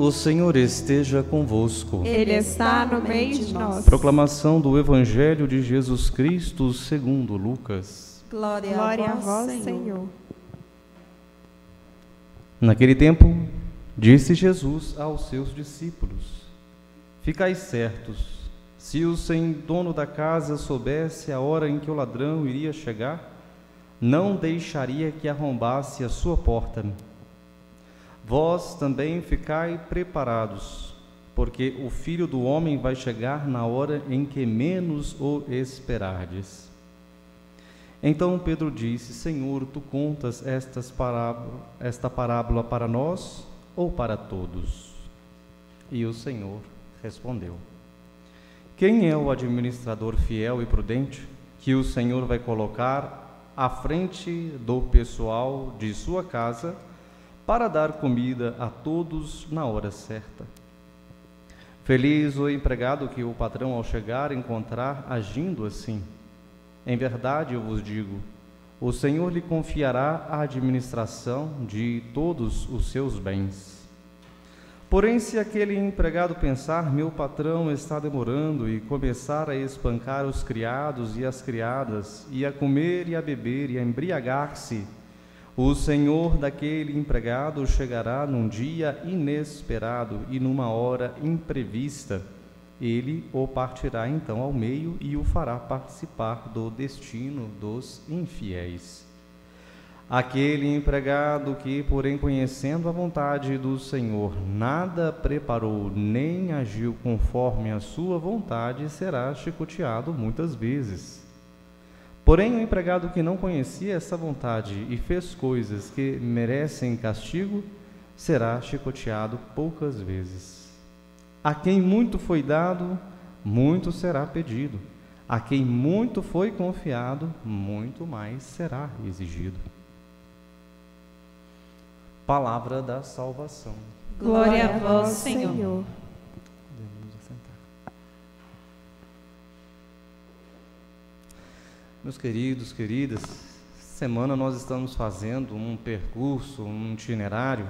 O Senhor esteja convosco. Ele está no meio de nós. Proclamação do Evangelho de Jesus Cristo segundo Lucas. Glória a vós, Senhor. Naquele tempo, disse Jesus aos seus discípulos: Ficai certos, se o dono da casa soubesse a hora em que o ladrão iria chegar, não deixaria que arrombasse a sua porta. Vós também ficai preparados, porque o Filho do Homem vai chegar na hora em que menos o esperardes. Então Pedro disse: Senhor, tu contas esta parábola para nós ou para todos? E o Senhor respondeu: Quem é o administrador fiel e prudente que o Senhor vai colocar à frente do pessoal de sua casa para dar comida a todos na hora certa? Feliz o empregado que o patrão, ao chegar, encontrar agindo assim. Em verdade, eu vos digo, o Senhor lhe confiará a administração de todos os seus bens. Porém, se aquele empregado pensar: meu patrão está demorando, e começar a espancar os criados e as criadas, e a comer e a beber e a embriagar-se, o senhor daquele empregado chegará num dia inesperado e numa hora imprevista. Ele o partirá então ao meio e o fará participar do destino dos infiéis. Aquele empregado que, porém, conhecendo a vontade do Senhor, nada preparou nem agiu conforme a sua vontade, será chicoteado muitas vezes. Porém, o empregado que não conhecia essa vontade e fez coisas que merecem castigo, será chicoteado poucas vezes. A quem muito foi dado, muito será pedido. A quem muito foi confiado, muito mais será exigido. Palavra da salvação. Glória a vós, Senhor. Podemos assentar. Meus queridos, queridas, semana nós estamos fazendo um percurso, um itinerário,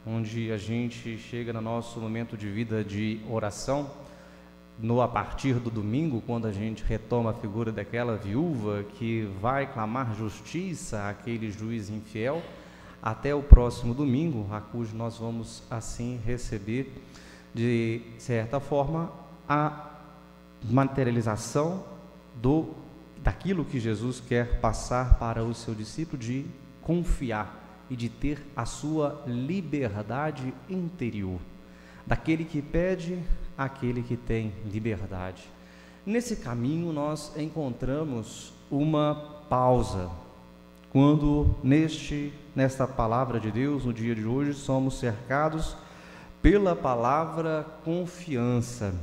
onde a gente chega no nosso momento de vida de oração, a partir do domingo, quando a gente retoma a figura daquela viúva que vai clamar justiça àquele juiz infiel, até o próximo domingo, a cujo nós vamos assim receber, de certa forma, a materialização daquilo que Jesus quer passar para o seu discípulo, de confiar e de ter a sua liberdade interior, daquele que pede àquele que tem liberdade. Nesse caminho nós encontramos uma pausa, quando nesta palavra de Deus, no dia de hoje, somos cercados pela palavra confiança.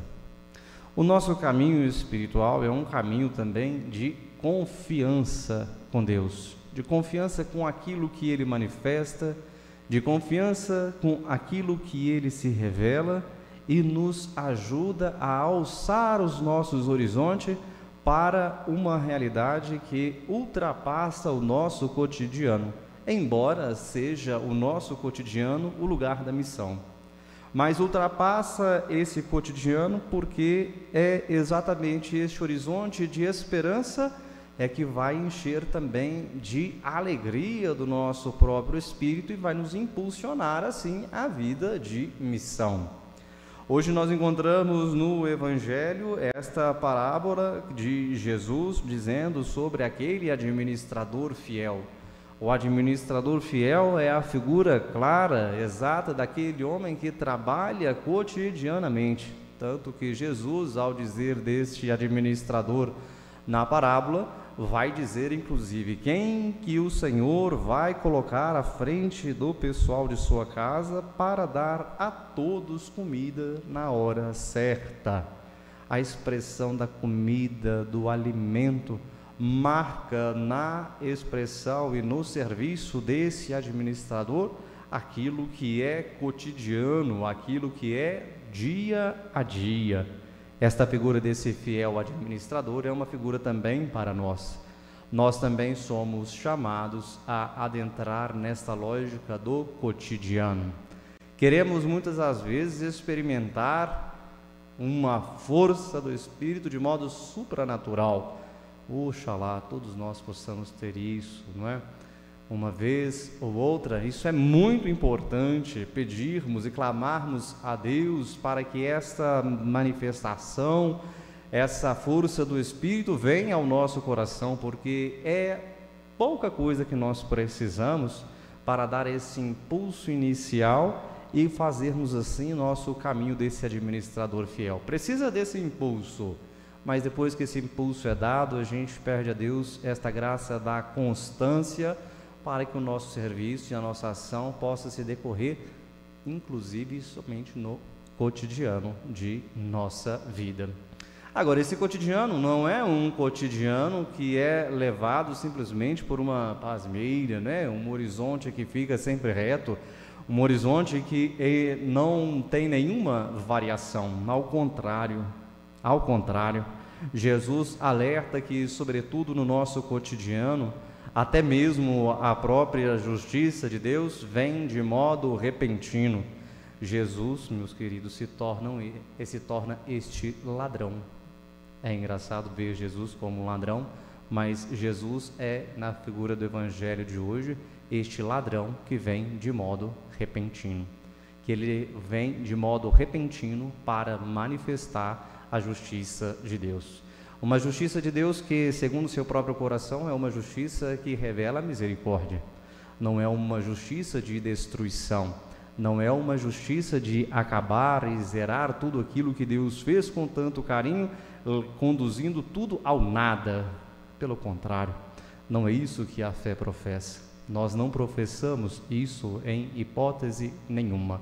O nosso caminho espiritual é um caminho também de confiança com Deus, de confiança com aquilo que Ele manifesta, de confiança com aquilo que Ele se revela e nos ajuda a alçar os nossos horizontes para uma realidade que ultrapassa o nosso cotidiano, embora seja o nosso cotidiano o lugar da missão. Mas ultrapassa esse cotidiano porque é exatamente esse horizonte de esperança que vai encher também de alegria do nosso próprio espírito e vai nos impulsionar assim à vida de missão. Hoje nós encontramos no Evangelho esta parábola de Jesus dizendo sobre aquele administrador fiel. O administrador fiel é a figura clara, exata daquele homem que trabalha cotidianamente. Tanto que Jesus, ao dizer deste administrador na parábola, vai dizer inclusive quem que o Senhor vai colocar à frente do pessoal de sua casa para dar a todos comida na hora certa. A expressão da comida, do alimento, marca na expressão e no serviço desse administrador aquilo que é cotidiano, aquilo que é dia a dia. Esta figura desse fiel administrador é uma figura também para nós. Nós também somos chamados a adentrar nesta lógica do cotidiano. Queremos muitas das vezes experimentar uma força do Espírito de modo supranatural. Oxalá todos nós possamos ter isso, não é? Uma vez ou outra, isso é muito importante, pedirmos e clamarmos a Deus para que esta manifestação, essa força do Espírito venha ao nosso coração, porque é pouca coisa que nós precisamos para dar esse impulso inicial e fazermos assim nosso caminho desse administrador fiel. Precisa desse impulso, mas depois que esse impulso é dado, a gente pede a Deus esta graça da constância para que o nosso serviço e a nossa ação possa se decorrer, inclusive somente no cotidiano de nossa vida. Agora, esse cotidiano não é um cotidiano que é levado simplesmente por uma pasmeira, né? Um horizonte que fica sempre reto, um horizonte que não tem nenhuma variação. Ao contrário, Jesus alerta que, sobretudo no nosso cotidiano, até mesmo a própria justiça de Deus vem de modo repentino. Jesus, meus queridos, se torna este ladrão. É engraçado ver Jesus como um ladrão, mas Jesus é, na figura do Evangelho de hoje, este ladrão que vem de modo repentino. Que ele vem de modo repentino para manifestar a justiça de Deus. Uma justiça de Deus que, segundo o seu próprio coração, é uma justiça que revela a misericórdia. Não é uma justiça de destruição. Não é uma justiça de acabar e zerar tudo aquilo que Deus fez com tanto carinho, conduzindo tudo ao nada. Pelo contrário, não é isso que a fé professa. Nós não professamos isso em hipótese nenhuma.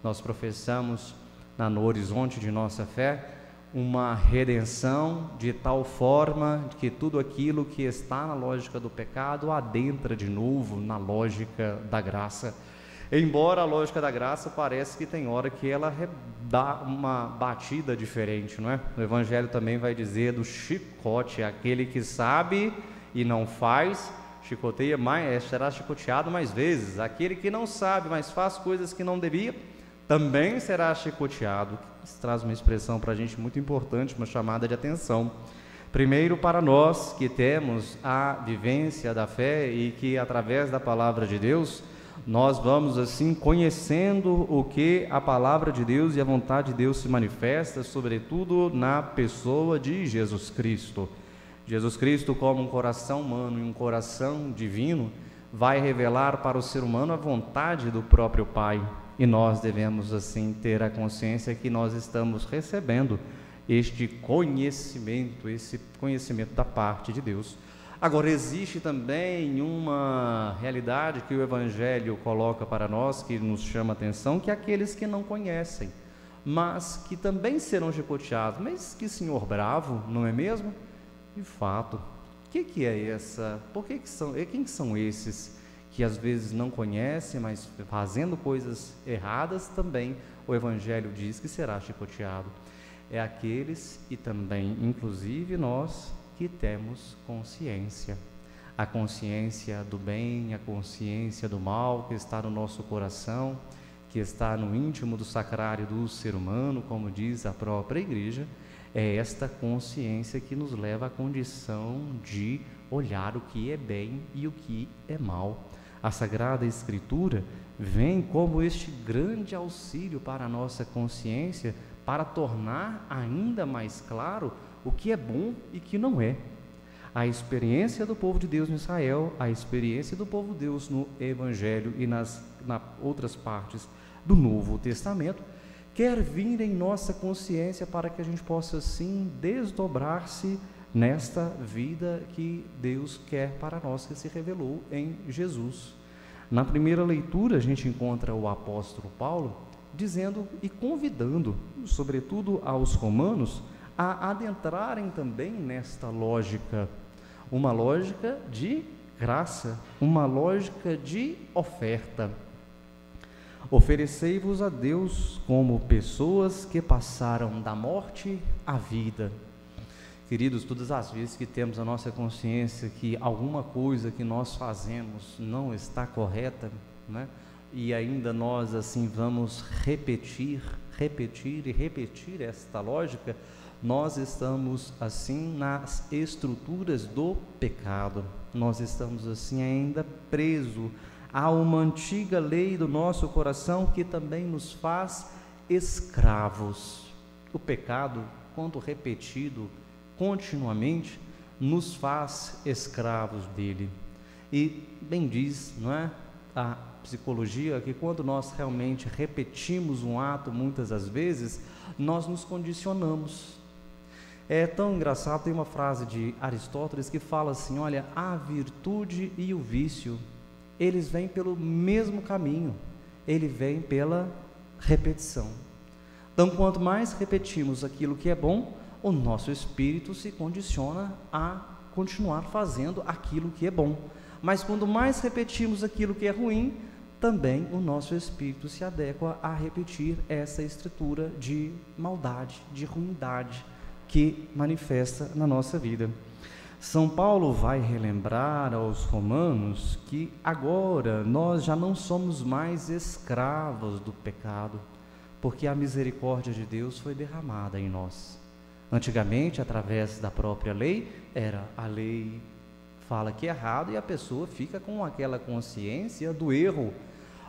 Nós professamos, no horizonte de nossa fé, uma redenção de tal forma que tudo aquilo que está na lógica do pecado adentra de novo na lógica da graça. Embora a lógica da graça parece que tem hora que ela dá uma batida diferente, não é? O Evangelho também vai dizer do chicote, aquele que sabe e não faz, chicoteia mais, será chicoteado mais vezes. Aquele que não sabe, mas faz coisas que não devia, também será chicoteado. Isso traz uma expressão para a gente muito importante, uma chamada de atenção. Primeiro, para nós que temos a vivência da fé e que através da palavra de Deus, nós vamos assim conhecendo o que a palavra de Deus e a vontade de Deus se manifesta, sobretudo na pessoa de Jesus Cristo. Jesus Cristo, como um coração humano e um coração divino, vai revelar para o ser humano a vontade do próprio Pai. E nós devemos assim ter a consciência que nós estamos recebendo esse conhecimento da parte de Deus. Agora, existe também uma realidade que o Evangelho coloca para nós, que nos chama a atenção, que é aqueles que não conhecem, mas que também serão chicoteados. Mas que senhor bravo, não é mesmo? De fato, o que é essa? Quem são esses que às vezes não conhecem, mas fazendo coisas erradas também o Evangelho diz que será chicoteado? É aqueles e também, inclusive nós, que temos consciência, a consciência do bem, a consciência do mal que está no nosso coração, que está no íntimo do sacrário do ser humano, como diz a própria Igreja. É esta consciência que nos leva à condição de olhar o que é bem e o que é mal. A Sagrada Escritura vem como este grande auxílio para a nossa consciência, para tornar ainda mais claro o que é bom e que não é. A experiência do povo de Deus no Israel, a experiência do povo de Deus no Evangelho e nas outras partes do Novo Testamento, quer vir em nossa consciência para que a gente possa assim desdobrar-se nesta vida que Deus quer para nós, que se revelou em Jesus. Na primeira leitura a gente encontra o apóstolo Paulo dizendo e convidando, sobretudo aos romanos, a adentrarem também nesta lógica, uma lógica de graça, uma lógica de oferta. Oferecei-vos a Deus como pessoas que passaram da morte à vida. Queridos, todas as vezes que temos a nossa consciência que alguma coisa que nós fazemos não está correta, né? e ainda nós assim vamos repetir esta lógica, nós estamos assim nas estruturas do pecado, nós estamos assim ainda presos a uma antiga lei do nosso coração que também nos faz escravos. O pecado, quando repetido continuamente, nos faz escravos dele. E bem diz, não é, a psicologia, que quando nós realmente repetimos um ato, muitas das vezes, nós nos condicionamos. É tão engraçado, tem uma frase de Aristóteles que fala assim, olha, a virtude e o vício, eles vêm pelo mesmo caminho, ele vem pela repetição. Então, quanto mais repetimos aquilo que é bom, o nosso espírito se condiciona a continuar fazendo aquilo que é bom. Mas quando mais repetimos aquilo que é ruim, também o nosso espírito se adequa a repetir essa estrutura de maldade, de ruindade que manifesta na nossa vida. São Paulo vai relembrar aos romanos que agora nós já não somos mais escravos do pecado, porque a misericórdia de Deus foi derramada em nós. Antigamente, através da própria lei, a lei fala que é errado e a pessoa fica com aquela consciência do erro,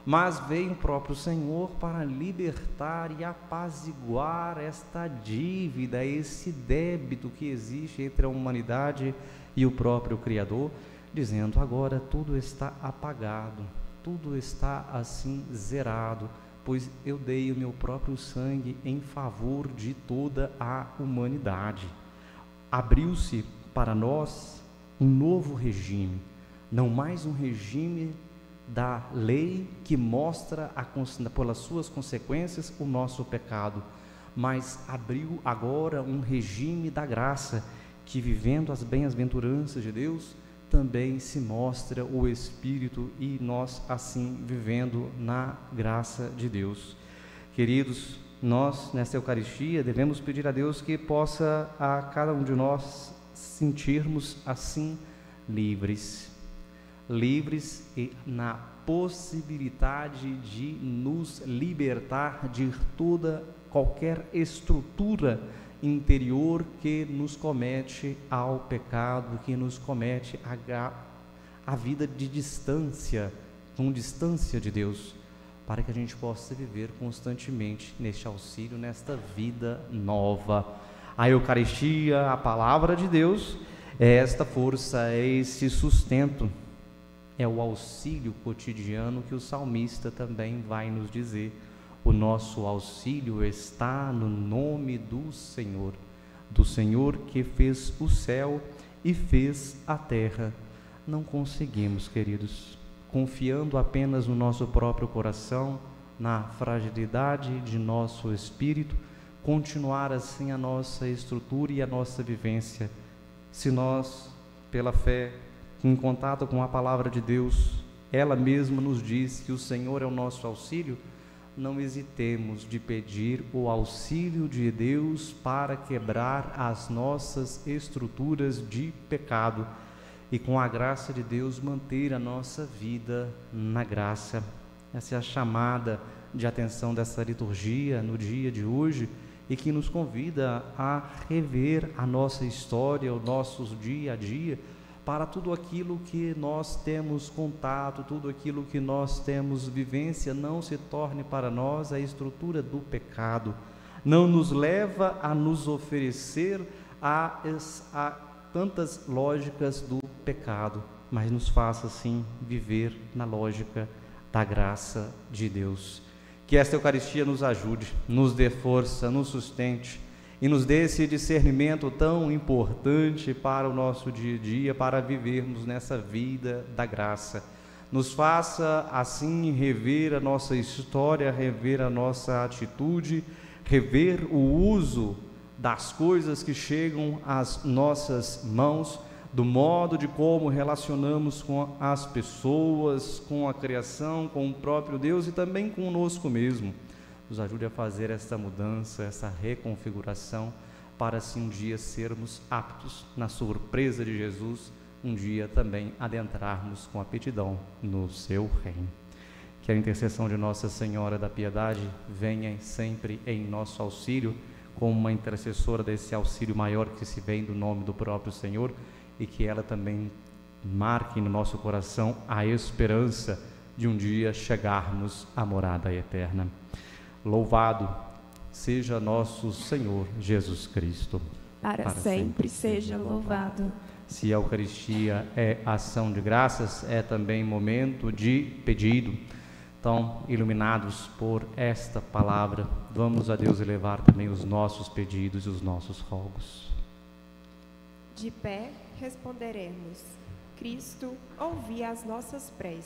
mas veio o próprio Senhor para libertar e apaziguar esta dívida, esse débito que existe entre a humanidade e o próprio Criador, dizendo, agora tudo está apagado, tudo está assim zerado, pois eu dei o meu próprio sangue em favor de toda a humanidade. Abriu-se para nós um novo regime, não mais um regime da lei que mostra pelas suas consequências o nosso pecado, mas abriu agora um regime da graça, que vivendo as bem-aventuranças de Deus, também se mostra o Espírito e nós assim vivendo na graça de Deus. Queridos, nós nesta Eucaristia devemos pedir a Deus que possa a cada um de nós sentirmos assim livres e na possibilidade de nos libertar de toda qualquer estrutura interior que nos comete ao pecado, que nos comete a vida de distância, com distância de Deus, para que a gente possa viver constantemente neste auxílio, nesta vida nova. A Eucaristia, a palavra de Deus, é esta força, é esse sustento, é o auxílio cotidiano que o salmista também vai nos dizer. O nosso auxílio está no nome do Senhor que fez o céu e fez a terra. Não conseguimos, queridos, confiando apenas no nosso próprio coração, na fragilidade de nosso espírito, continuar assim a nossa estrutura e a nossa vivência. Se nós, pela fé, em contato com a palavra de Deus, ela mesma nos diz que o Senhor é o nosso auxílio, não hesitemos de pedir o auxílio de Deus para quebrar as nossas estruturas de pecado e, com a graça de Deus, manter a nossa vida na graça. Essa é a chamada de atenção dessa liturgia no dia de hoje, e que nos convida a rever a nossa história, o nosso dia a dia, para tudo aquilo que nós temos contato, tudo aquilo que nós temos vivência, não se torne para nós a estrutura do pecado, não nos leva a nos oferecer a tantas lógicas do pecado, mas nos faça sim viver na lógica da graça de Deus. Que esta Eucaristia nos ajude, nos dê força, nos sustente e nos dê esse discernimento tão importante para o nosso dia a dia, para vivermos nessa vida da graça. Nos faça assim rever a nossa história, rever a nossa atitude, rever o uso das coisas que chegam às nossas mãos, do modo de como relacionamos com as pessoas, com a criação, com o próprio Deus e também conosco mesmo. Nos ajude a fazer esta mudança, essa reconfiguração, para assim um dia sermos aptos na surpresa de Jesus, um dia também adentrarmos com aptidão no seu reino. Que a intercessão de Nossa Senhora da Piedade venha sempre em nosso auxílio, como uma intercessora desse auxílio maior que se vem do nome do próprio Senhor, e que ela também marque no nosso coração a esperança de um dia chegarmos à morada eterna. Louvado seja nosso Senhor Jesus Cristo. Para sempre seja louvado. Se a Eucaristia é ação de graças, é também momento de pedido. Então, iluminados por esta palavra, vamos a Deus elevar também os nossos pedidos e os nossos rogos. De pé, responderemos: Cristo, ouvi as nossas preces.